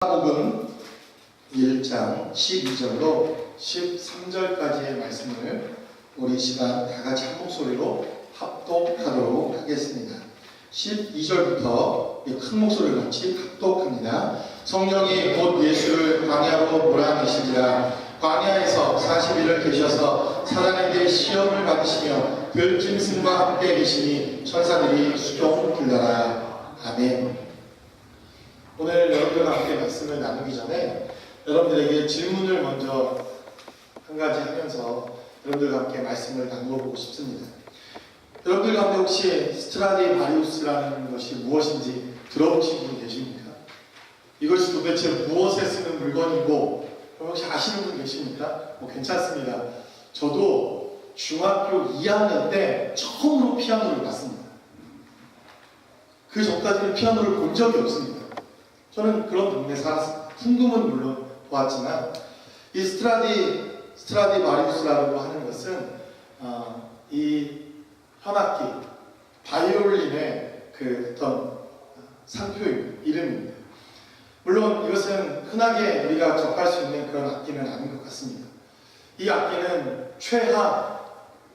마가복음 1장 12절로 13절까지의 말씀을 우리 시간 다 같이 한 목소리로 합독하도록 하겠습니다. 12절부터 큰 목소리를 같이 합독합니다. 성령이 곧 예수를 광야로 몰아내시니라. 광야에서 40일을 계셔서 사단에게 시험을 받으시며 들짐승과 함께 계시니 천사들이 수종 들더라. 아멘. 오늘 여러분들과 함께 말씀을 나누기 전에 여러분들에게 질문을 먼저 한 가지 하면서 여러분들과 함께 말씀을 나누어 보고 싶습니다. 여러분들 가운데 혹시 스트라디바리우스라는 것이 무엇인지 들어보신 분 계십니까? 이것이 도대체 무엇에 쓰는 물건이고 혹시 아시는 분 계십니까? 괜찮습니다. 저도 중학교 2학년 때 처음으로 피아노를 봤습니다. 그 전까지는 피아노를 본 적이 없습니다. 저는 그런 동네에 살았습니다. 풍금은 물론 보았지만 이 스트라디바리우스라고 하는 것은 이 현악기, 바이올린의 그 어떤 상표 이름입니다. 물론 이것은 흔하게 우리가 접할 수 있는 그런 악기는 아닌 것 같습니다. 이 악기는 최하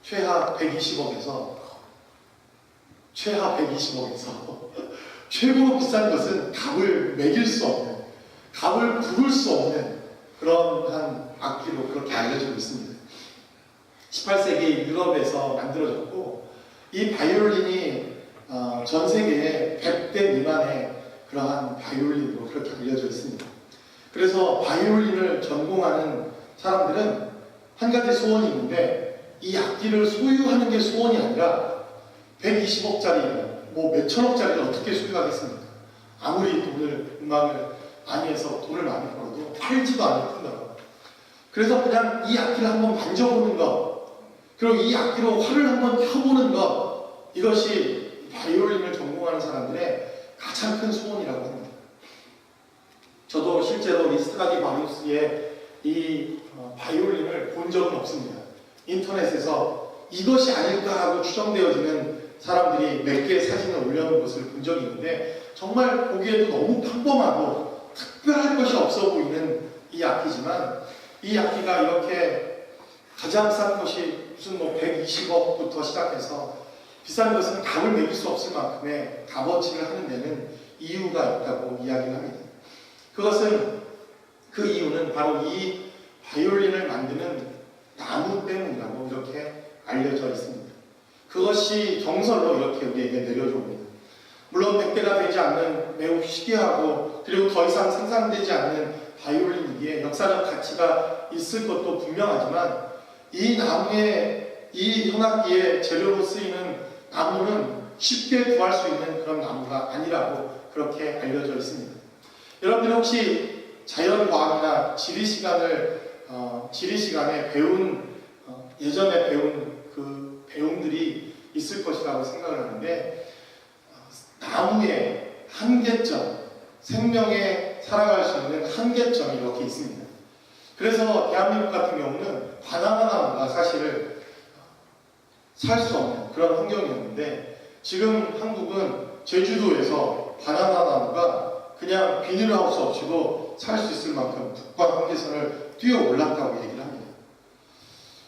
120억에서 최고로 비싼 것은 값을 매길 수 없는, 값을 부를 수 없는 그런 한 악기로 그렇게 알려지고 있습니다. 18세기 유럽에서 만들어졌고 이 바이올린이 전 세계에 100대 미만의 그러한 바이올린으로 그렇게 알려져 있습니다. 그래서 바이올린을 전공하는 사람들은 한 가지 소원이 있는데 이 악기를 소유하는 게 소원이 아니라 120억짜리 몇천억짜리를 어떻게 소유하겠습니까? 아무리 음악을 많이 해서 돈을 많이 벌어도 팔지도 않는다고. 그래서 그냥 이 악기를 한번 만져보는 것, 그리고 이 악기로 활을 한번 켜보는 것, 이것이 바이올린을 전공하는 사람들의 가장 큰 소원이라고 합니다. 저도 실제로 스트라디바리우스의 이 바이올린을 본 적은 없습니다. 인터넷에서 이것이 아닐까 하고 추정되어지는 사람들이 몇 개의 사진을 올려놓은 것을 본 적이 있는데 정말 보기에도 너무 평범하고 특별할 것이 없어 보이는 이 악기지만 이 악기가 이렇게 가장 싼 것이 무슨 120억부터 시작해서 비싼 것은 값을 매길 수 없을 만큼의 값어치를 하는 데는 이유가 있다고 이야기를 합니다. 그 이유는 바로 이 바이올린을 만드는 나무 때문이라고 이렇게 알려져 있습니다. 그것이 정설로 이렇게 우리에게 내려져 옵니다. 물론 100대가 되지 않는 매우 희귀하고 그리고 더 이상 생산되지 않는 바이올린이기에 역사적 가치가 있을 것도 분명하지만 이 나무의 이 현악기의 재료로 쓰이는 나무는 쉽게 구할 수 있는 그런 나무가 아니라고 그렇게 알려져 있습니다. 여러분들 혹시 자연과학이나 지리 시간에 예전에 배운 그 배움들이 있을 것이라고 생각을 하는데 나무의 한계점, 생명에 살아갈 수 있는 한계점이 이렇게 있습니다. 그래서 대한민국 같은 경우는 바나나 나무가 사실 살 수 없는 그런 환경이었는데 지금 한국은 제주도에서 바나나 나무가 그냥 비닐하우스 없이도 살 수 있을 만큼 북방 한계선을 뛰어 올랐다고 얘기를 합니다.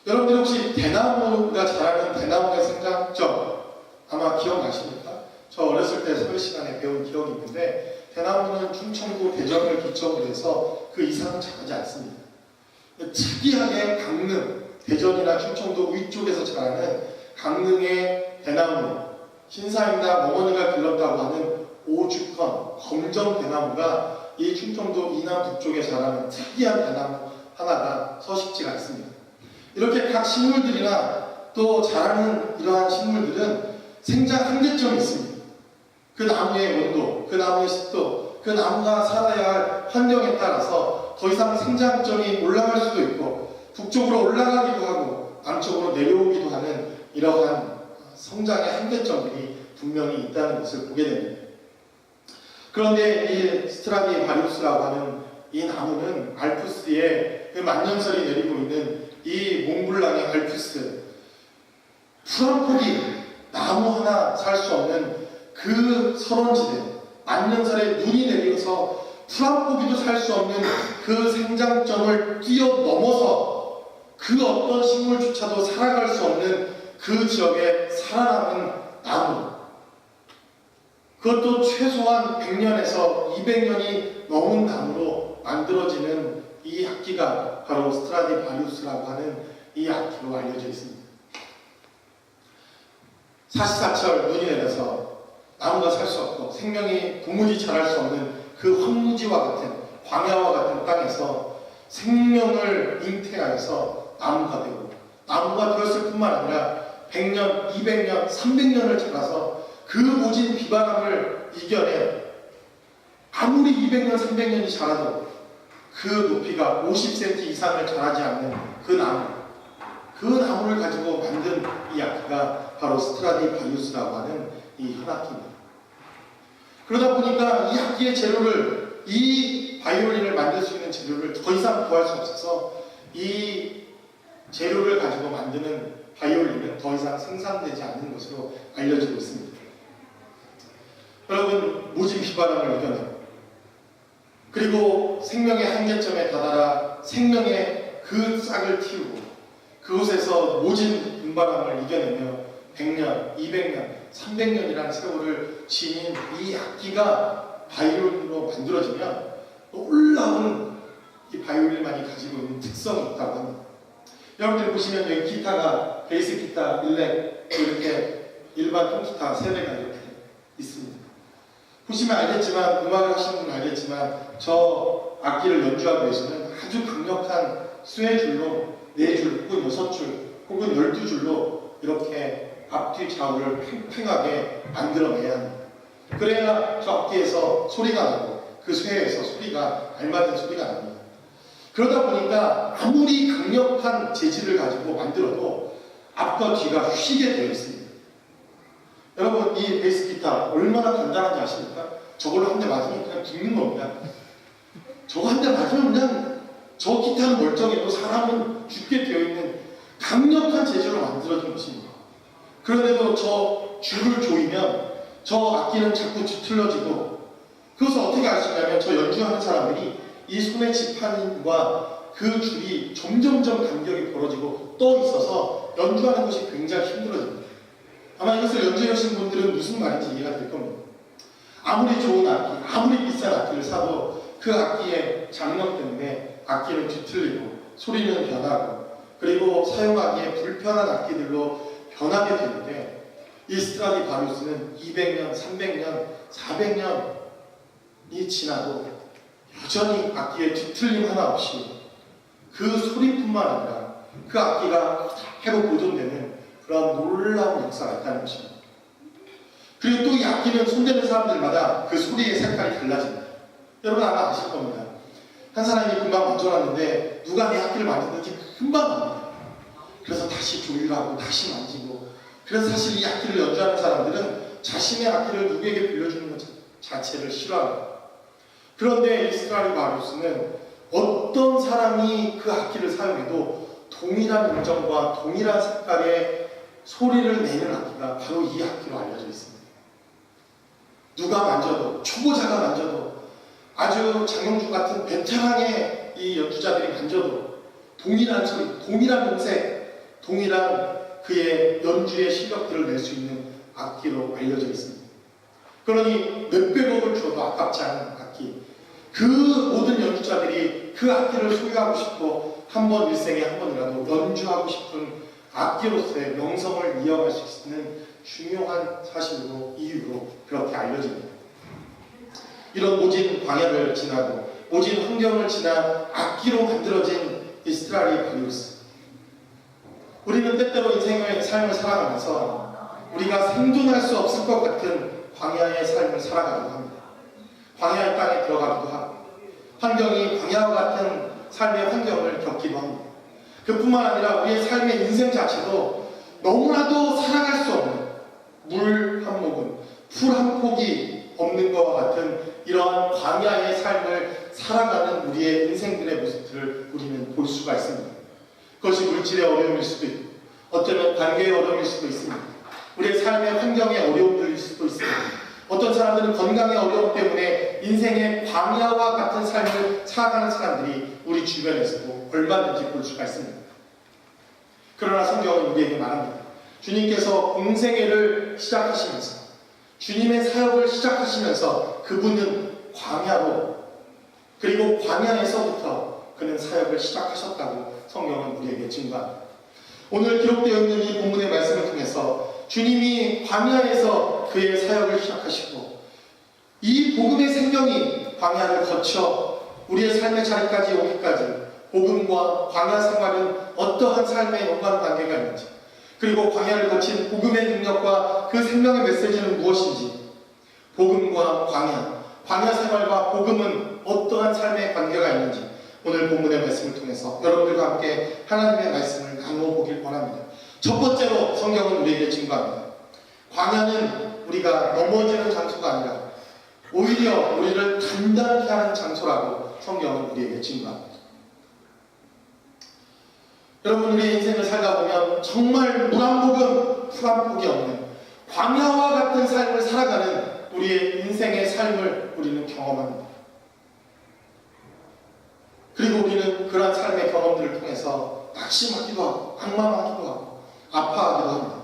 여러분들 혹시 대나무가 자라는 대나무의 생장점 아마 기억나십니까? 저 어렸을 때 서울 시간에 배운 기억이 있는데 대나무는 충청도 대전을 기점으로 해서 그 이상은 자라지 않습니다. 특이하게 강릉, 대전이나 충청도 위쪽에서 자라는 강릉의 대나무, 신사임당 어머니가 길렀다고 하는 오죽헌, 검정 대나무가 이 충청도 이남 북쪽에 자라는 특이한 대나무 하나가 서식지가 있습니다. 이렇게 각 식물들이나 또 자라는 이러한 식물들은 생장 한계점이 있습니다. 그 나무의 온도, 그 나무의 습도, 그 나무가 살아야 할 환경에 따라서 더 이상 생장점이 올라갈 수도 있고 북쪽으로 올라가기도 하고 남쪽으로 내려오기도 하는 이러한 성장의 한계점들이 분명히 있다는 것을 보게 됩니다. 그런데 이 스트라디바리우스라고 하는 이 나무는 알프스에 그 만년설이 내리고 있는 이 몽블랑의 알프스, 풀 한 폭이 나무 하나 살 수 없는 그 설원지대, 만년설에 눈이 내려서 풀 한 포기도 살 수 없는 그 생장점을 뛰어넘어서 그 어떤 식물조차도 살아갈 수 없는 그 지역에 살아남은 나무, 그것도 최소한 100년에서 200년이 넘은 나무로 만들어지는 이 악기가 바로 스트라디바리우스라고 하는 이 악기로 알려져 있습니다. 사시사철 눈이 내려서 나무가 살 수 없고 생명이 도무지 자랄 수 없는 그 황무지와 같은 광야와 같은 땅에서 생명을 잉태하여서 나무가 되고 나무가 되었을 뿐만 아니라 100년, 200년, 300년을 자라서 그 모진 비바람을 이겨내 아무리 200년, 300년이 자라도 그 높이가 50cm 이상을 자라지 않는 그 나무를 가지고 만든 이 악기가 바로 스트라디바리우스라고 하는 이 현악기입니다. 그러다 보니까 이 악기의 재료를, 이 바이올린을 만들 수 있는 재료를 더 이상 구할 수 없어서 이 재료를 가지고 만드는 바이올린은 더 이상 생산되지 않는 것으로 알려지고 있습니다. 여러분, 모진 비바람을 이겨내고 그리고 생명의 한계점에 다다라 생명의 그 싹을 틔우고 그곳에서 모진 눈바람을 이겨내며 100년, 200년, 300년이라는 세월을 지닌 이 악기가 바이올린으로 만들어지면 놀라운 이 바이올린만이 가지고 있는 특성이 있다고 합니다. 여러분들 보시면 여기 기타가 베이스 기타, 일렉, 이렇게 일반 통기타 3대가 이렇게 있습니다. 보시면 알겠지만, 음악을 하시는 분은 알겠지만 저 악기를 연주하기 위해서는 아주 강력한 쇠줄로 4줄 혹은 6줄 혹은 12줄로 이렇게 앞뒤 좌우를 팽팽하게 만들어내야 합니다. 그래야 저 악기에서 소리가 나고 그 쇠에서 소리가 알맞은 소리가 납니다. 그러다 보니까 아무리 강력한 재질을 가지고 만들어도 앞과 뒤가 휘게 되어 있습니다. 여러분, 이 베이스 기타 얼마나 간단한지 아십니까? 저걸로 한 대 맞으면 그냥 죽는 겁니다. 저거 한 대 맞으면 그냥 저 기타는 멀쩡해도 사람은 죽게 되어 있는 강력한 재질로 만들어진 것입니다. 그런데도 저 줄을 조이면 저 악기는 자꾸 뒤틀러지고, 그것을 어떻게 알 수 있냐면 저 연주하는 사람들이 이 손의 지판과 그 줄이 점점점 간격이 벌어지고 떠 있어서 연주하는 것이 굉장히 힘들어집니다. 아마 이것을 연주해 오신 분들은 무슨 말인지 이해가 될 겁니다. 아무리 좋은 악기, 아무리 비싼 악기를 사도 그 악기의 장력 때문에 악기는 뒤틀리고 소리는 변하고 그리고 사용하기에 불편한 악기들로 변하게 되는데, 이 스트라디바리우스는 200년, 300년, 400년이 지나도 여전히 악기에 뒤틀림 하나 없이 그 소리뿐만 아니라 그 악기가 그대로 보존되는 그런 놀라운 역사가 있다는 것입니다. 그리고 또 이 악기는 손대는 사람들마다 그 소리의 색깔이 달라집니다. 여러분 아마 아실 겁니다. 한 사람이 금방 만져놨는데 누가 내 악기를 만졌는지 금방 압니다. 그래서 다시 조율하고 다시 만지고, 그래서 사실 이 악기를 연주하는 사람들은 자신의 악기를 누구에게 빌려주는 것 자체를 싫어합니다. 그런데 이 스트라디바리우스는 어떤 사람이 그 악기를 사용해도 동일한 음정과 동일한 색깔의 소리를 내는 악기가 바로 이 악기로 알려져 있습니다. 누가 만져도, 초보자가 만져도, 아주 장영주 같은 베테랑의 이 연주자들이 만져도 동일한 소리, 동일한 음색, 동일한 그의 연주의 실력들을 낼 수 있는 악기로 알려져 있습니다. 그러니 몇백억을 줘도 아깝지 않은 악기, 그 모든 연주자들이 그 악기를 소유하고 싶고 한 번 일생에 한 번이라도 연주하고 싶은 악기로서의 명성을 이어갈 수 있는 중요한 사실로, 이유로 그렇게 알려집니다. 이런 모진 광야를 지나고 모진 환경을 지나 악기로 만들어진 이 스트라디바리우스, 우리는 때때로 인생의 삶을 살아가면서 우리가 생존할 수 없을 것 같은 광야의 삶을 살아가기도 합니다. 광야의 땅에 들어가기도 하고 환경이 광야와 같은 삶의 환경을 겪기도 합니다. 그뿐만 아니라 우리의 삶의 인생 자체도 너무나도 살아갈 수 없는 물 한 모금, 풀 한 폭이 없는 것과 같은 이러한 광야의 삶을 살아가는 우리의 인생들의 모습들을 우리는 볼 수가 있습니다. 그것이 물질의 어려움일 수도 있고 어쩌면 관계의 어려움일 수도 있습니다. 우리의 삶의 환경의 어려움들일 수도 있습니다. 어떤 사람들은 건강의 어려움 때문에 인생의 광야와 같은 삶을 살아가는 사람들이 우리 주변에서도 얼마든지 볼 수가 있습니다. 그러나 성경은 우리에게 말합니다. 주님께서 공생애를 시작하시면서, 주님의 사역을 시작하시면서 그분은 광야로, 그리고 광야에서부터 그는 사역을 시작하셨다고 성경은 우리에게 증거합니다. 오늘 기록되어 있는 이 본문의 말씀을 통해서 주님이 광야에서 그의 사역을 시작하시고, 이 복음의 생명이 광야를 거쳐 우리의 삶의 자리까지 오기까지 복음과 광야 생활은 어떠한 삶의 연관관계가 있는지, 그리고 광야를 거친 복음의 능력과 그 생명의 메시지는 무엇인지, 복음과 광야 생활과 복음은 어떠한 삶의 관계가 있는지 오늘 본문의 말씀을 통해서 여러분들과 함께 하나님의 말씀을 나누어 보길 원합니다. 첫 번째로 성경은 우리에게 증거합니다. 광야는 우리가 넘어지는 장소가 아니라 오히려 우리를 단단히 하는 장소라고 성경은 우리에게 증거합니다. 여러분, 우리의 인생을 살다 보면 정말 물 한 모금 풀 한 폭이 없는 광야와 같은 삶을 살아가는 우리의 인생의 삶을 우리는 경험합니다. 그리고 우리는 그러한 삶의 경험들을 통해서 낙심하기도 하고 방황하기도 하고 아파하기도 합니다.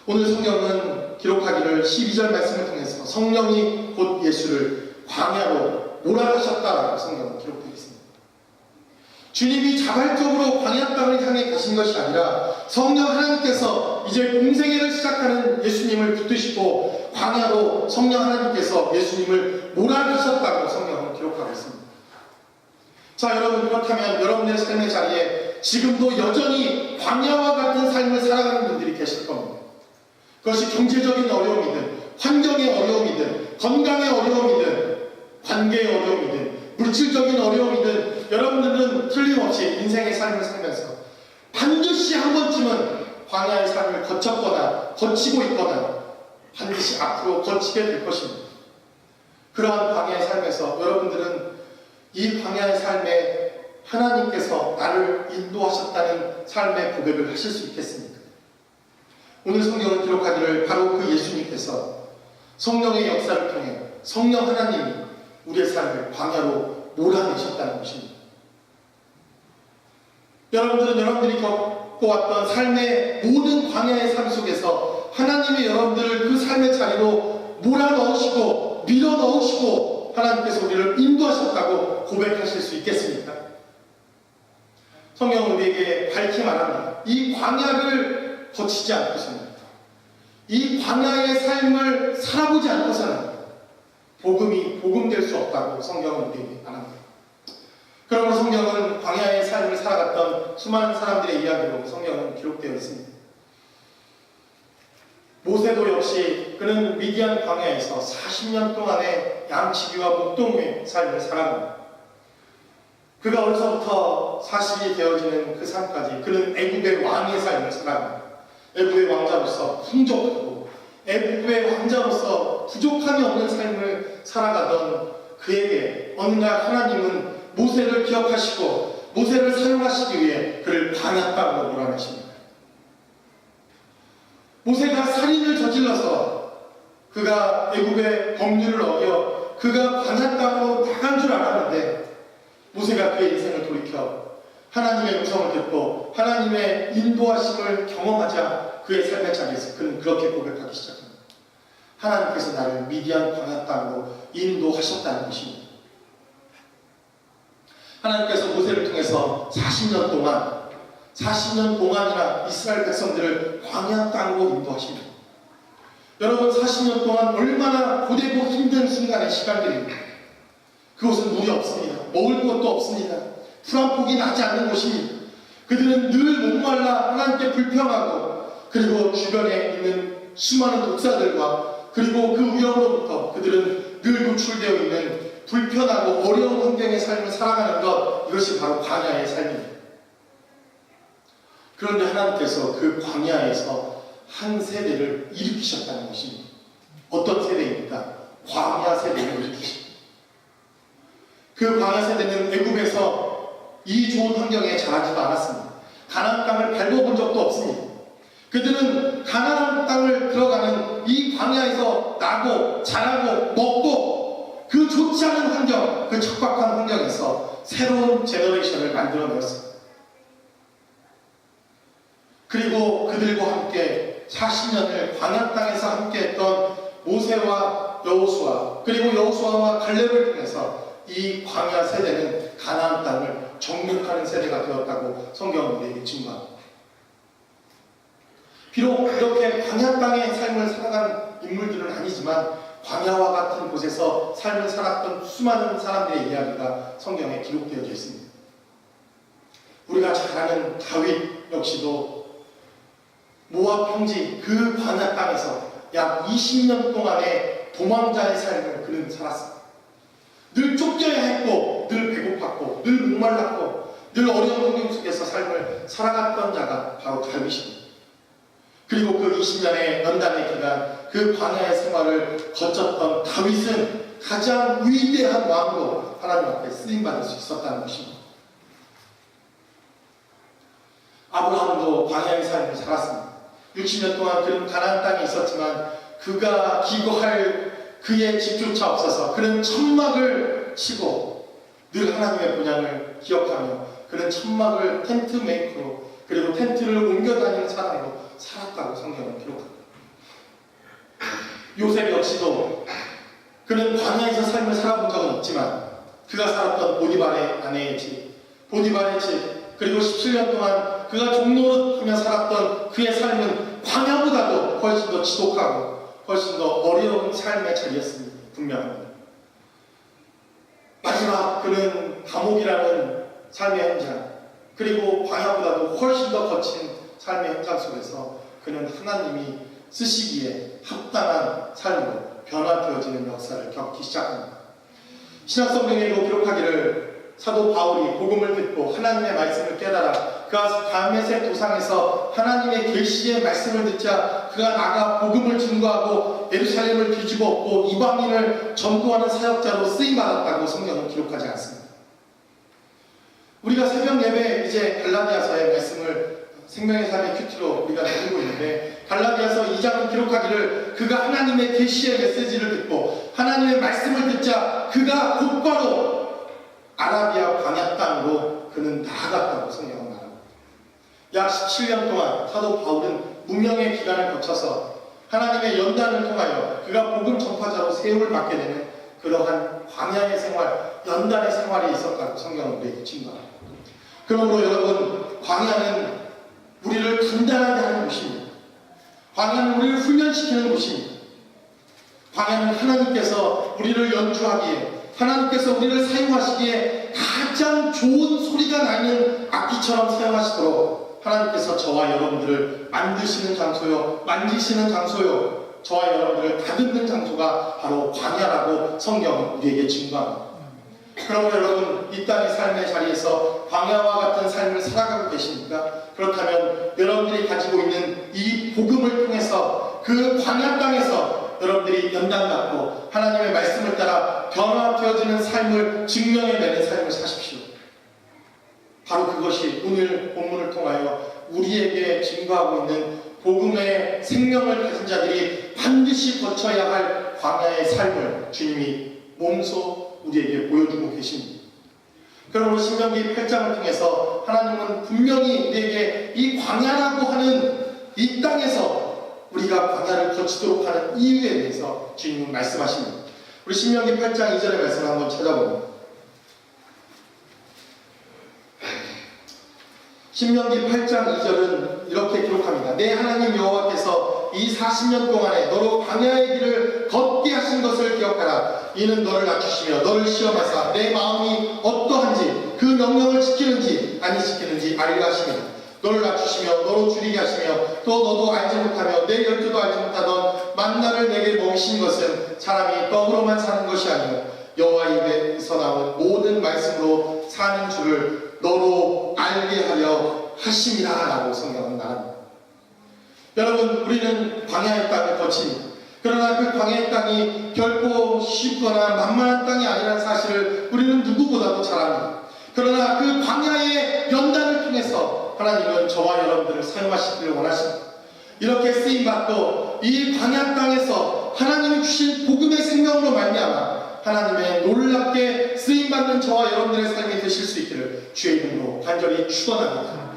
오늘 성경은 기록하기를 12절 말씀을 통해서 성령이 곧 예수를 광야로 몰아가셨다라고 성경은 기록되어 있습니다. 주님이 자발적으로 광야 땅을 향해 가신 것이 아니라 성령 하나님께서 이제 공생애를 시작하는 예수님을 붙드시고 광야로 성령 하나님께서 예수님을 몰아가셨다고 성경은 기록하고 있습니다. 자, 여러분, 그렇다면 여러분의 삶의 자리에 지금도 여전히 광야와 같은 삶을 살아가는 분들이 계실 겁니다. 그것이 경제적인 어려움이든 환경의 어려움이든 건강의 어려움이든 관계의 어려움이든 물질적인 어려움이든 여러분들은 틀림없이 인생의 삶을 살면서 반드시 한 번쯤은 광야의 삶을 거쳤거나 거치고 있거나 반드시 앞으로 거치게 될 것입니다. 그러한 광야의 삶에서 여러분들은 이 광야의 삶에 하나님께서 나를 인도하셨다는 삶의 고백을 하실 수 있겠습니까? 오늘 성경을 기록하기를 바로 그 예수님께서 성령의 역사를 통해 성령 하나님이 우리의 삶을 광야로 몰아내셨다는 것입니다. 여러분들은 여러분들이 겪어왔던 삶의 모든 광야의 삶 속에서 하나님이 여러분들을 그 삶의 자리로 몰아넣으시고 밀어넣으시고 하나님께서 우리를 인도하셨다고 고백하실 수 있겠습니까? 성경은 우리에게 밝히 말합니다. 이 광야를 거치지 않고서는, 이 광야의 삶을 살아보지 않고서는 복음이 복음될 수 없다고 성경은 우리에게 말합니다. 그러므로 성경은 광야의 삶을 살아갔던 수많은 사람들의 이야기로 성경은 기록되어 있습니다. 모세도 역시 그는 미디안 광야에서 40년 동안의 양치기와 목동의 삶을 살아갑니다. 그가 어려서부터 40이 되어지는 그 삶까지 그는 애굽의 왕의 삶을 살아갑니다. 애굽의 왕자로서 풍족하고 애굽의 왕자로서 부족함이 없는 삶을 살아가던 그에게 어느 날 하나님은 모세를 기억하시고 모세를 사용하시기 위해 그를 광야 땅으로 몰아내십니다. 모세가 살인을 저질러서 그가 애굽의 법률을 어겨 그가 광야 땅으로 나간 줄 알았는데 모세가 그의 인생을 돌이켜 하나님의 음성을 듣고 하나님의 인도하심을 경험하자 그의 삶의 자리에서 그는 그렇게 고백하기 시작합니다. 하나님께서 나를 미디안 광야 땅으로 인도하셨다는 것입니다. 하나님께서 모세를 통해서 40년 동안이나 이스라엘 백성들을 광야 땅으로 인도하십니다. 여러분, 40년 동안 얼마나 고되고 힘든 순간의 시간들입니다. 그곳은 물이 없습니다. 먹을 것도 없습니다. 풀 한 폭이 나지 않는 곳입니다. 그들은 늘 목말라 하나님께 불평하고 그리고 주변에 있는 수많은 독사들과 그리고 그 위험으로부터 그들은 늘 노출되어 있는 불편하고 어려운 환경의 삶을 살아가는 것, 이것이 바로 광야의 삶입니다. 그런데 하나님께서 그 광야에서 한 세대를 일으키셨다는 것입니다. 어떤 세대입니까? 광야 세대를 일으키십니다. 그 광야 세대는 애굽에서 이 좋은 환경에 자라지도 않았습니다. 가나안 땅을 밟아본 적도 없습니다. 그들은 가나안 땅을 들어가는 이 광야에서 나고 자라고 먹고 그 좋지 않은 환경, 그 척박한 환경에서 새로운 제너레이션을 만들어내었습니다. 그리고 그들과 함께 40년을 광야 땅에서 함께했던 모세와 여호수아, 그리고 여호수아와 갈렙을 통해서 이 광야 세대는 가나안 땅을 정복하는 세대가 되었다고 성경은 우리에게 증거합니다. 비록 이렇게 광야 땅의 삶을 살아간 인물들은 아니지만 광야와 같은 곳에서 삶을 살았던 수많은 사람들의 이야기가 성경에 기록되어져 있습니다. 우리가 잘 아는 다윗 역시도 모압 평지 그 광야 땅에서 약 20년 동안의 도망자의 삶을 그는 살았습니다. 늘 쫓겨야 했고, 늘 배고팠고, 늘 목말랐고, 늘 어려운 환경 속에서 삶을 살아갔던 자가 바로 다윗입니다. 그리고 그 20년의 연단의 기간, 그 광야의 생활을 거쳤던 다윗은 가장 위대한 왕으로 하나님 앞에 쓰임받을 수 있었다는 것입니다. 아브라함도 광야의 삶을 살았습니다. 60년 동안 그는 가나안 땅에 있었지만 그가 기거할 그의 집조차 없어서 그는 천막을 치고 늘 하나님의 본향을 기억하며 그는 천막을 텐트 메이커로 그리고 텐트를 옮겨 다니는 사람으로 살았다고 성경은 기록합니다. 요셉 역시도 그는 광야에서 삶을 살아본 적은 없지만 그가 살았던 보디발의 아내의 집, 보디발의 집, 그리고 17년 동안 그가 종노릇하며 살았던 그의 삶은 광야보다도 훨씬 더 지독하고 훨씬 더 어려운 삶의 자리였습니다. 분명합니다. 마지막 그는 감옥이라는 삶의 현장, 그리고 광야보다도 훨씬 더 거친 삶의 현장 속에서 그는 하나님이 쓰시기에 합당한 삶으로 변화되어지는 역사를 겪기 시작합니다. 신약성경에도 기록하기를 사도 바울이 복음을 듣고 하나님의 말씀을 깨달아 그가 다메섹 도상에서 하나님의 계시의 말씀을 듣자 그가 나가 복음을 증거하고 예루살렘을 뒤집어 엎고 이방인을 전도하는 사역자로 쓰임받았다고 성경은 기록하지 않습니다. 우리가 새벽 예배 이제 갈라디아서의 말씀을 생명의 삶의 큐티로 우리가 나누고 있는데 갈라디아서 2장은 기록하기를 그가 하나님의 계시의 메시지를 듣고 하나님의 말씀을 듣자 그가 곧바로 아라비아 광야 땅으로 그는 나아갔다고 성경은 말합니다. 약 17년 동안 사도 바울은 무명의 기간을 거쳐서 하나님의 연단을 통하여 그가 복음 전파자로 세움을 받게 되는 그러한 광야의 생활, 연단의 생활이 있었다고 성경은 우리에게 증거합니다. 그러므로 여러분, 광야는 우리를 단단하게 하는 곳입니다. 광야는 우리를 훈련시키는 곳입니다. 광야는 하나님께서 우리를 연주하기에, 하나님께서 우리를 사용하시기에 가장 좋은 소리가 나는 악기처럼 사용하시도록 하나님께서 저와 여러분들을 만드시는 장소요, 만지시는 장소요, 저와 여러분들을 다듬는 장소가 바로 광야라고 성경은 우리에게 증거합니다. 그럼 여러분, 이 땅의 삶의 자리에서 광야와 같은 삶을 살아가고 계십니까? 그렇다면 여러분들이 가지고 있는 이 복음을 통해서 그 광야 땅에서 여러분들이 연단받고 하나님의 말씀을 따라 변화되어지는 삶을 증명해내는 삶을 사십시오. 바로 그것이 오늘 본문을 통하여 우리에게 증거하고 있는 복음의 생명을 가진 자들이 반드시 거쳐야 할 광야의 삶을 주님이 몸소 우리에게 보여주고 계십니다. 그러므로 신명기 8장을 통해서 하나님은 분명히 우리에게 이 광야라고 하는 이 땅에서 우리가 광야를 거치도록 하는 이유에 대해서 주님은 말씀하십니다. 우리 신명기 8장 2절의 말씀을 한번 찾아봅니다. 신명기 8장 2절은 이렇게 기록합니다. 내 하나님 여호와께서 이 40년 동안에 너로 광야의 길을 걷게 하신 것을 기억하라. 이는 너를 낮추시며 너를 시험하사 내 마음이 어떠한지 그 명령을 지키는지 아니 지키는지 알리라 하시며 너를 낮추시며 너로 줄이게 하시며 또 너도 알지 못하며 내 열조도 알지 못하던 만나를 내게 먹이신 것은 사람이 떡으로만 사는 것이 아니요 여호와 입에서 나온 모든 말씀으로 사는 줄을 너로 알게 하려 하심이라 라고 성경은 말합니다. 여러분, 우리는 광야의 땅을 거칩니다. 그러나 그 광야의 땅이 결코 쉽거나 만만한 땅이 아니라는 사실을 우리는 누구보다도 잘 압니다. 그러나 그 광야의 연단을 통해서 하나님은 저와 여러분들을 사용하시기를 원하십니다. 이렇게 쓰임받고 이 광야 땅에서 하나님이 주신 복음의 생명으로 말미암아 하나님의 놀랍게 쓰임받는 저와 여러분들의 삶이 되실 수 있기를 주의 이름으로 간절히 축원합니다.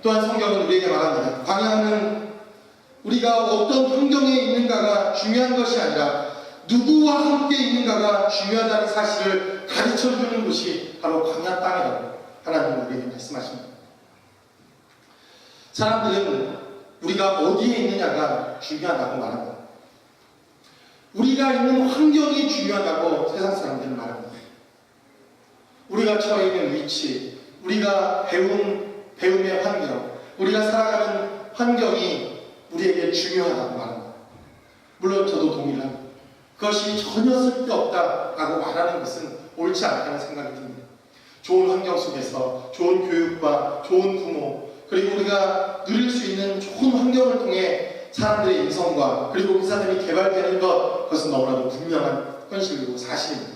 또한 성경은 우리에게 말합니다. 광야는 우리가 어떤 환경에 있는가가 중요한 것이 아니라 누구와 함께 있는가가 중요하다는 사실을 가르쳐주는 곳이 바로 광야 땅이라고 하나님은 우리에게 말씀하십니다. 사람들은 우리가 어디에 있느냐가 중요하다고 말합니다. 우리가 있는 환경이 중요하다고 세상 사람들은 말합니다. 우리가 처해 있는 위치, 우리가 배움의 환경, 우리가 살아가는 환경이 우리에게 중요하다고 말합니다. 물론 저도 동의를 합니다. 그것이 전혀 쓸데없다라고 말하는 것은 옳지 않다는 생각이 듭니다. 좋은 환경 속에서 좋은 교육과 좋은 부모, 그리고 우리가 누릴 수 있는 좋은 환경을 통해 사람들의 인성과 그리고 그 사람이 개발되는 것, 그것은 너무나도 분명한 현실이고 사실입니다.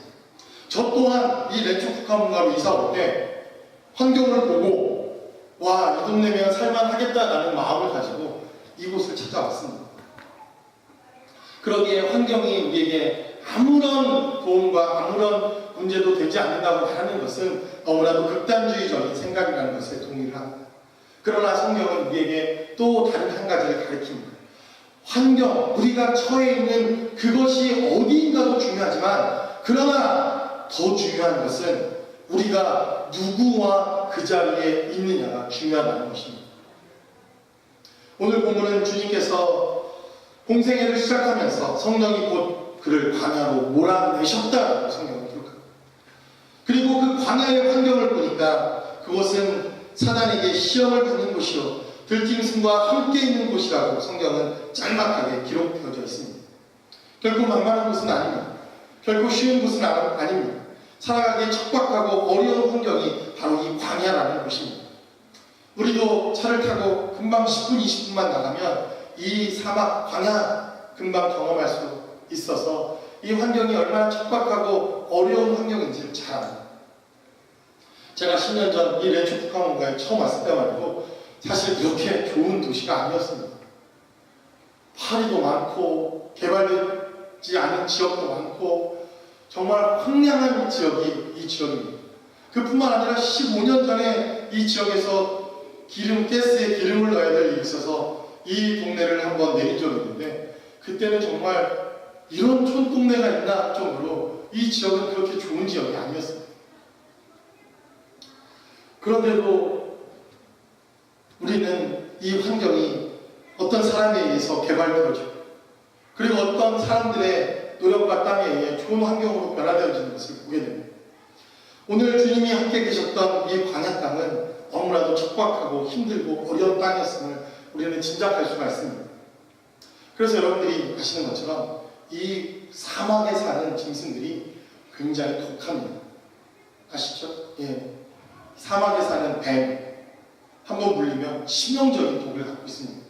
저 또한 이 렌초 국가문가로 이사 올 때 환경을 보고 와, 이 동네면 살만하겠다라는 마음을 가지고 이곳을 찾아왔습니다. 그러기에 환경이 우리에게 아무런 도움과 아무런 문제도 되지 않는다고 하는 것은 너무나도 극단주의적인 생각이라는 것에 동의를 합니다. 그러나 성경은 우리에게 또 다른 한 가지를 가르칩니다. 환경, 우리가 처해 있는 그것이 어디인가도 중요하지만 그러나 더 중요한 것은 우리가 누구와 그 자리에 있느냐가 중요하다는 것입니다. 오늘 본문은 주님께서 공생애를 시작하면서 성령이 곧 그를 광야로 몰아내셨다라고 성경을 기록합니다. 그리고 그 광야의 환경을 보니까 그것은 사단에게 시험을 받는 곳이요 들짐승과 함께 있는 곳이라고 성경은 짤막하게 기록되어져 있습니다. 결코 만만한 곳은 아닙니다. 결코 쉬운 곳은 아닙니다. 살아가기 척박하고 어려운 환경이 바로 이 광야라는 곳입니다. 우리도 차를 타고 금방 10분, 20분만 나가면 이 사막, 광야 금방 경험할 수 있어서 이 환경이 얼마나 척박하고 어려운 환경인지를 잘 압니다. 제가 10년 전 이 렌초 국가문가에 처음 왔을 때만 해도 사실 그렇게 좋은 도시가 아니었습니다. 파리도 많고 개발되지 않은 지역도 많고 정말 황량한 지역이 이 지역입니다. 그뿐만 아니라 15년 전에 이 지역에서 가스에 기름을 넣어야 될 일이 있어서 이 동네를 한번 내린 적이 있는데 그때는 정말 이런 촌동네가 있나 정도로 이 지역은 그렇게 좋은 지역이 아니었습니다. 그런데도 우리는 이 환경이 어떤 사람에 의해서 개발되어지고 그리고 어떤 사람들의 노력과 땀에 의해 좋은 환경으로 변화되어지는 것을 보게 됩니다. 오늘 주님이 함께 계셨던 이 광야 땅은 너무나도 척박하고 힘들고 어려운 땅이었음을 우리는 짐작할 수가 있습니다. 그래서 여러분들이 아시는 것처럼 이 사막에 사는 짐승들이 굉장히 독합니다. 아시죠? 예. 사막에 사는 뱀 한번 물리면 치명적인 독을 갖고 있습니다.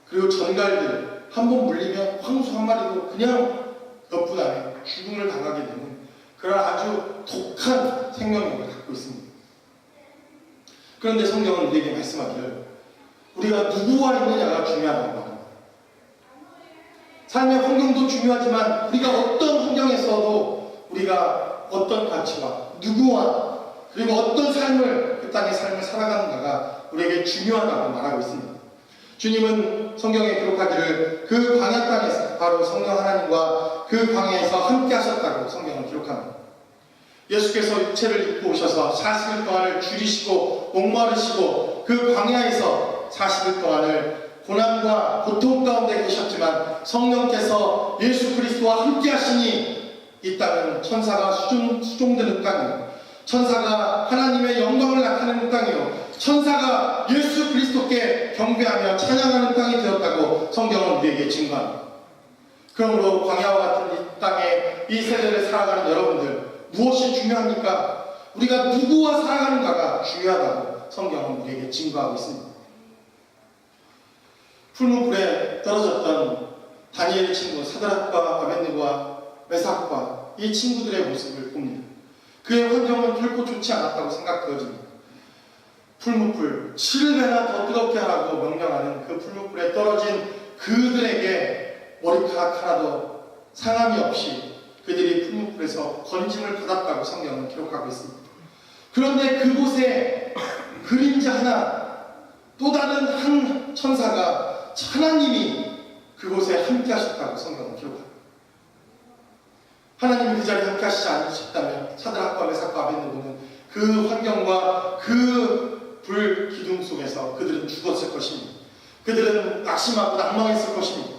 그리고 전갈들 한번 물리면 황소 한 마리도 그냥 몇 분 안에 죽음을 당하게 되는 그런 아주 독한 생명력을 갖고 있습니다. 그런데 성경은 우리에게 말씀하기를 우리가 누구와 있느냐가 중요하다고 말합니다. 삶의 환경도 중요하지만 우리가 어떤 환경에서도 우리가 어떤 가치와 누구와 그리고 어떤 삶을 그 땅의 삶을 살아가는가가 우리에게 중요하다고 말하고 있습니다. 주님은 성경에 기록하기를 그 광야 땅에서 바로 성령 하나님과 그 광야에서 함께 하셨다고 성경은 기록합니다. 예수께서 육체를 입고 오셔서 40일 동안을 줄이시고 목마르시고 그 광야에서 40일 동안을 고난과 고통 가운데 계셨지만 성령께서 예수 그리스도와 함께 하시니 이 땅은 천사가 수종되는 땅이요 천사가 하나님의 영광을 나타내는 땅이요 천사가 예수 그리스도께 경배하며 찬양하는 땅이 되었다고 성경은 우리에게 증거합니다. 그러므로 광야와 같은 이 땅에 이 세대를 살아가는 여러분들 무엇이 중요합니까? 우리가 누구와 살아가는가가 중요하다고 성경은 우리에게 증거하고 있습니다. 푸른 불에 떨어졌던 다니엘의 친구 사드락과 아벳느고와 메삭과 이 친구들의 모습을 봅니다. 그의 환경은 결코 좋지 않았다고 생각되어집니다. 풀무불 7배나 더 뜨겁게 하라고 명령하는 그 풀무불에 떨어진 그들에게 머리카락 하나도 상함이 없이 그들이 풀무불에서 건짐을 받았다고 성경은 기록하고 있습니다. 그런데 그곳에 그림자 하나, 또 다른 한 천사가 하나님이 그곳에 함께 하셨다고 성경은 기록합니다. 하나님이 그 자리에 함께 하시지 않으셨다면 사드락과 메삭과 아벳느고는 그 환경과 그 불 기둥 속에서 그들은 죽었을 것입니다. 그들은 낙심하고 낭망했을 것입니다.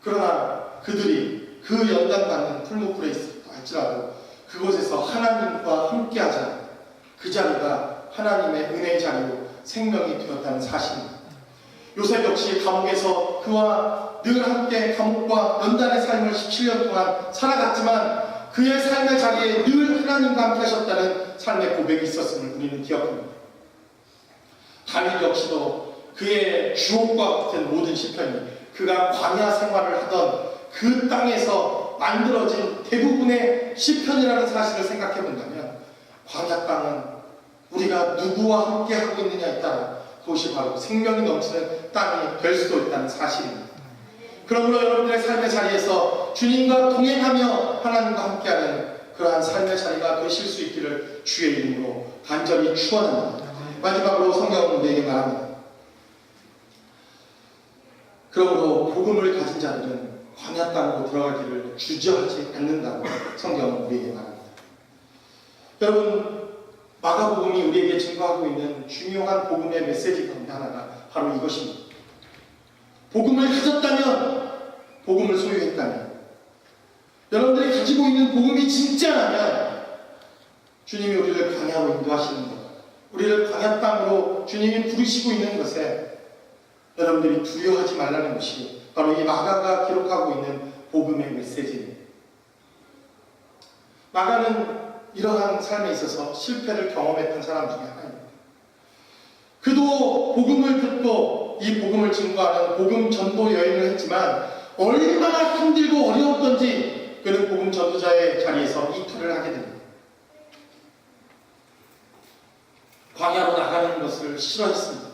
그러나 그들이 그 연단받는 풀무불에 있었다 할지라도 그곳에서 하나님과 함께하자 그 자리가 하나님의 은혜의 자리로 생명이 되었다는 사실입니다. 요셉 역시 감옥에서 그와 늘 함께 감옥과 연단의 삶을 17년 동안 살아갔지만 그의 삶의 자리에 늘 하나님과 함께 하셨다는 삶의 고백이 있었음을 우리는 기억합니다. 다윗 역시도 그의 주옥과 같은 모든 시편이 그가 광야 생활을 하던 그 땅에서 만들어진 대부분의 시편이라는 사실을 생각해 본다면 광야 땅은 우리가 누구와 함께 하고 있느냐에 따라 그것이 바로 생명이 넘치는 땅이 될 수도 있다는 사실입니다. 그러므로 여러분들의 삶의 자리에서 주님과 동행하며 하나님과 함께하는 그러한 삶의 자리가 되실 수 있기를 주의 이름으로 간절히 축원합니다. 마지막으로 성경은 우리에게 말합니다. 그러므로 복음을 가진 자들은 광야 땅으로 들어가기를 주저하지 않는다고 성경은 우리에게 말합니다. 여러분, 마가복음이 우리에게 증거하고 있는 중요한 복음의 메시지 가운데 하나가 바로 이것입니다. 복음을 가졌다면, 복음을 소유했다면, 여러분들이 가지고 있는 복음이 진짜라면 주님이 우리를 광야로 인도하시는 것, 우리를 광야 땅으로 주님이 부르시고 있는 것에 여러분들이 두려워하지 말라는 것이 바로 이 마가가 기록하고 있는 복음의 메시지입니다. 마가는 이러한 삶에 있어서 실패를 경험했던 사람 중에 하나입니다. 그도 복음을 듣고 이 복음을 증거하는 복음 전도 여행을 했지만 얼마나 힘들고 어려웠던지 그는 복음 전도자의 자리에서 이투를 하게 됩니다. 광야로 나가는 것을 싫어했습니다.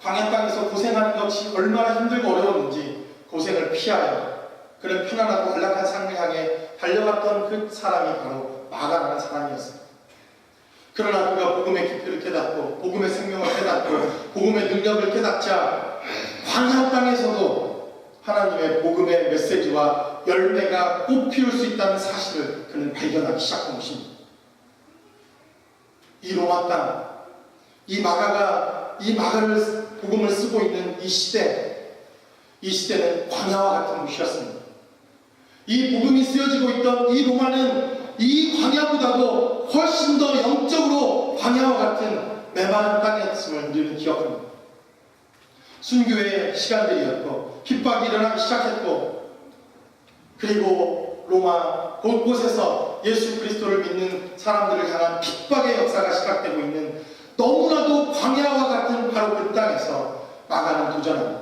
광야 땅에서 고생하는 것이 얼마나 힘들고 어려웠는지 고생을 피하여 그는 편안하고 안락한 삶을 향해 달려갔던 그 사람이 바로 마가라는 사람이었습니다. 그러나 그가 복음의 깊이를 깨닫고 복음의 생명을 깨닫고 복음의 능력을 깨닫자 광야 땅에서도 하나님의 복음의 메시지와 열매가 꽃 피울 수 있다는 사실을 그는 발견하기 시작한 것입니다. 이 로마 땅, 이 마가를 복음을 쓰고 있는 이 시대는 광야와 같은 곳이었습니다. 이 복음이 쓰여지고 있던 이 로마는 이 광야보다도 훨씬 더 영적으로 광야와 같은 메마른 땅이었음을 우리는 기억합니다. 순교의 시간들이었고 핍박이 일어나기 시작했고 그리고 로마 곳곳에서 예수 그리스도를 믿는 사람들을 향한 핍박의 역사가 시작되고 있는 너무나도 광야와 같은 바로 그 땅에서 마가는 도전합니다.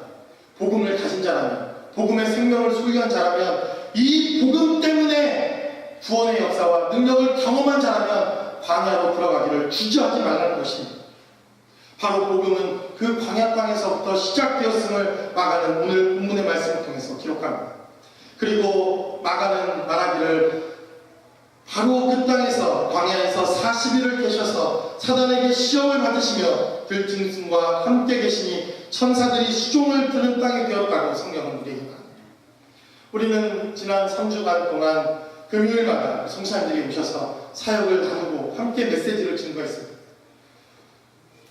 복음을 가진 자라면, 복음의 생명을 소유한 자라면, 이 복음 때문에 구원의 역사와 능력을 경험한 자라면 광야로 들어가기를 주저하지 말라는 것입니다. 바로 복음은 그 광야 땅에서부터 시작되었음을 마가는 오늘 본문의 말씀을 통해서 기록합니다. 그리고 마가는 말하기를 바로 그 땅에서 광야에서 40일을 계셔서 사단에게 시험을 받으시며 들짐승과 함께 계시니 천사들이 수종을 드는 땅이 되었다고 성경은 우리에게 말합니다. 우리는 지난 3주간 동안 금요일마다 성사님들이 오셔서 사역을 나누고 함께 메시지를 증거했습니다.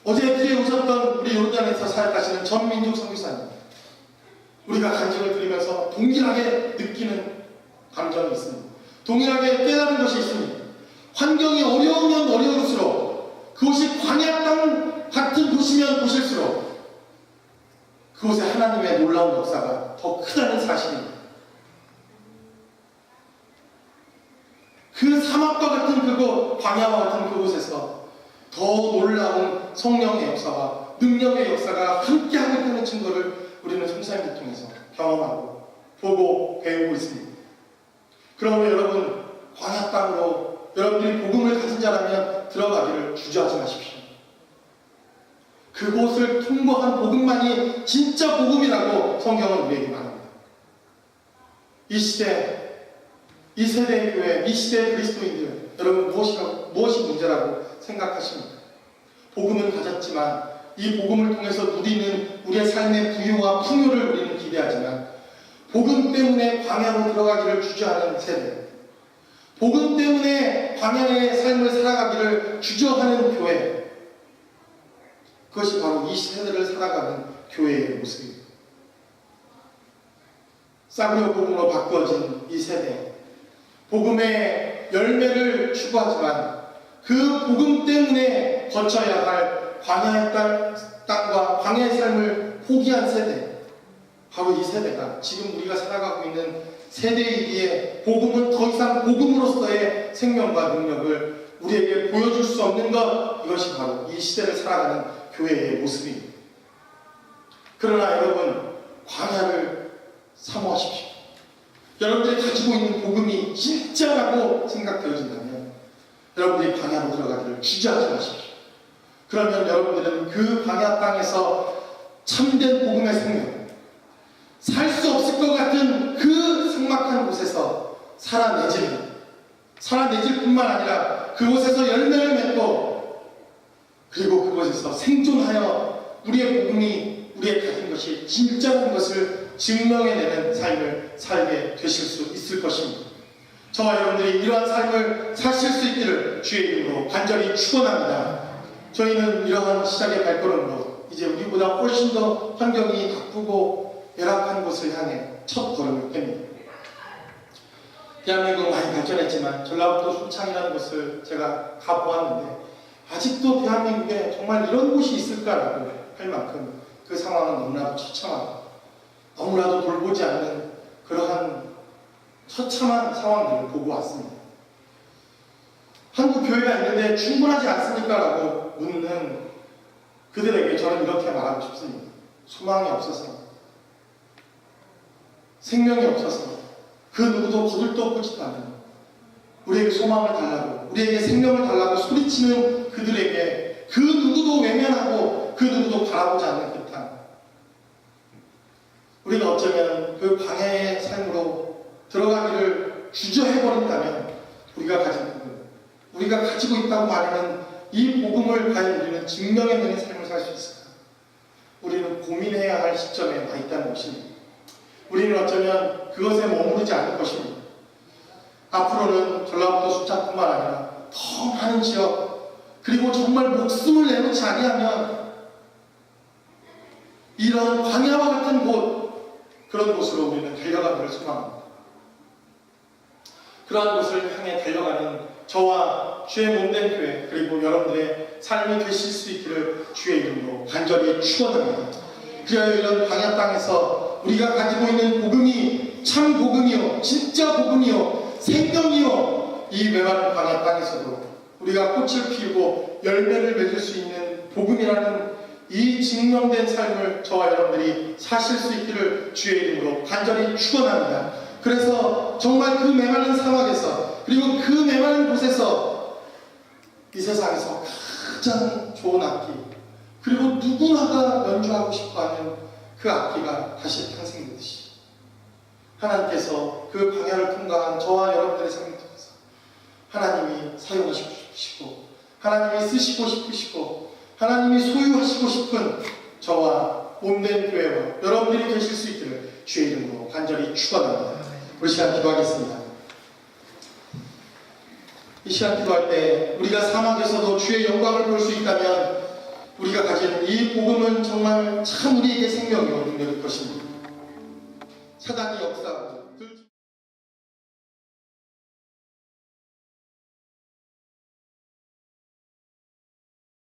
어제 뒤에 오셨던 우리 요르단에서 사역하시는 전민juk 선교사님, 우리가 간증을 드리면서 동일하게 느끼는 감정이 있습니다. 동일하게 깨달은 것이 있습니다. 환경이 어려우면 어려울수록 그곳이 광야 땅 같은 곳이면 곳일수록 그곳에 하나님의 놀라운 역사가 더 크다는 사실입니다. 그 사막과 같은 그곳, 광야와 같은 그곳에서 더 놀라운 성령의 역사와 능력의 역사가 함께하고 있다는 증거를 우리는 성사님들 통해서 경험하고 보고 배우고 있습니다. 그러므로 여러분, 광야 땅으로 여러분들이 복음을 가진 자라면 들어가기를 주저하지 마십시오. 그곳을 통과한 복음만이 진짜 복음이라고 성경은 우리에게 말합니다. 이 시대, 이 세대의 교회, 이 시대의 그리스도인들, 여러분 무엇이 문제라고 생각하십니까? 복음은 가졌지만 이 복음을 통해서 누리는 우리의 삶의 부유와 풍요를 우리는 기대하지만 복음 때문에 광야로 들어가기를 주저하는 세대, 복음 때문에 광야의 삶을 살아가기를 주저하는 교회, 그것이 바로 이 세대를 살아가는 교회의 모습입니다. 싸구려 복음으로 바꾸어진 이 세대, 복음의 열매를 추구하지만 그 복음 때문에 거쳐야 할 광야의 땅과 광야의 삶을 포기한 세대, 바로 이 세대가 지금 우리가 살아가고 있는 세대이기에 복음은 더 이상 복음으로서의 생명과 능력을 우리에게 보여줄 수 없는 것, 이것이 바로 이 시대를 살아가는 교회의 모습입니다. 그러나 여러분, 광야를 사모하십시오. 여러분들이 가지고 있는 복음이 진짜라고 생각되어진다면 여러분들이 광야로 들어가기를 주저하지 마십시오. 그러면 여러분들은 그 광야 땅에서 참된 복음의 생명, 살 수 없을 것 같은 그 삭막한 곳에서 살아내질 뿐만 아니라 그곳에서 열매를 맺고 그리고 그곳에서 생존하여 우리의 복음이 우리의 가진 것이 진짜라는 것을 증명해내는 삶을 살게 되실 수 있을 것입니다. 저와 여러분들이 이러한 삶을 사실 수 있기를 주의 이름으로 간절히 축원합니다. 저희는 이러한 시작의 발걸음으로 이제 우리보다 훨씬 더 환경이 바쁘고 열악한 곳을 향해 첫 걸음을 뺍니다. 대한민국은 많이 발전했지만 전라북도 순창이라는 곳을 제가 가보았는데 아직도 대한민국에 정말 이런 곳이 있을까라고 할 만큼 그 상황은 너무나도 처참하고 너무나도 돌보지 않는 그러한 처참한 상황들을 보고 왔습니다. 한국 교회가 있는데 충분하지 않습니까? 라고 묻는 그들에게 저는 이렇게 말하고 싶습니다. 소망이 없어서, 생명이 없어서 그 누구도 거들떠보지도 않는 우리에게 소망을 달라고, 우리에게 생명을 달라고 소리치는 그들에게 그 누구도 외면하고 그 누구도 바라보지 않는 듯한, 우리가 어쩌면 그 광야의 삶으로 들어가기를 주저해버린다면 우리가 가지고 있다고 말하는 이 복음을 과연 우리는 증명해내는 삶을 살 수 있을까? 우리는 고민해야 할 시점에 와 있다는 것입니다. 우리는 어쩌면 그것에 머무르지 않을 것입니다. 앞으로는 전라북도 순창뿐만 아니라 더 많은 지역, 그리고 정말 목숨을 내놓지 아니하면 이런 광야와 같은 곳, 그런 곳으로 우리는 달려가기를 소망합니다. 그러한 곳을 향해 달려가는 저와 주의 몸된 교회, 그리고 여러분들의 삶이 되실 수 있기를 주의 이름으로 간절히 축원합니다. 그리하여 이런 광야 땅에서 우리가 가지고 있는 복음이 참 복음이요, 진짜 복음이요, 생명이요, 이 메마른 광야 땅에서도 우리가 꽃을 피우고 열매를 맺을 수 있는 복음이라는 이 증명된 삶을 저와 여러분들이 사실 수 있기를 주의 이름으로 간절히 축원합니다. 그래서 정말 그 메마른 사막에서, 그리고 그 메마른 곳에서 이 세상에서 가장 좋은 악기, 그리고 누구나가 연주하고 싶어하는 그 악기가 다시 탄생되듯이 하나님께서 그 광야를 통과한 저와 여러분들의 삶을 통해서 하나님이 사용하시고 싶으시고, 하나님이 쓰시고 싶으시고, 하나님이 소유하시고 싶은 저와 몸된 교회와 여러분들이 되실 수 있기를 주의 이름으로 간절히 축원합니다. 우리 시간 기도하겠습니다. 이 시간 기도할 때 우리가 사막에서도 주의 영광을 볼 수 있다면 우리가 가진 이 복음은 정말 참 우리에게 생명이요 능력일 것입니다. 사단이 역사하고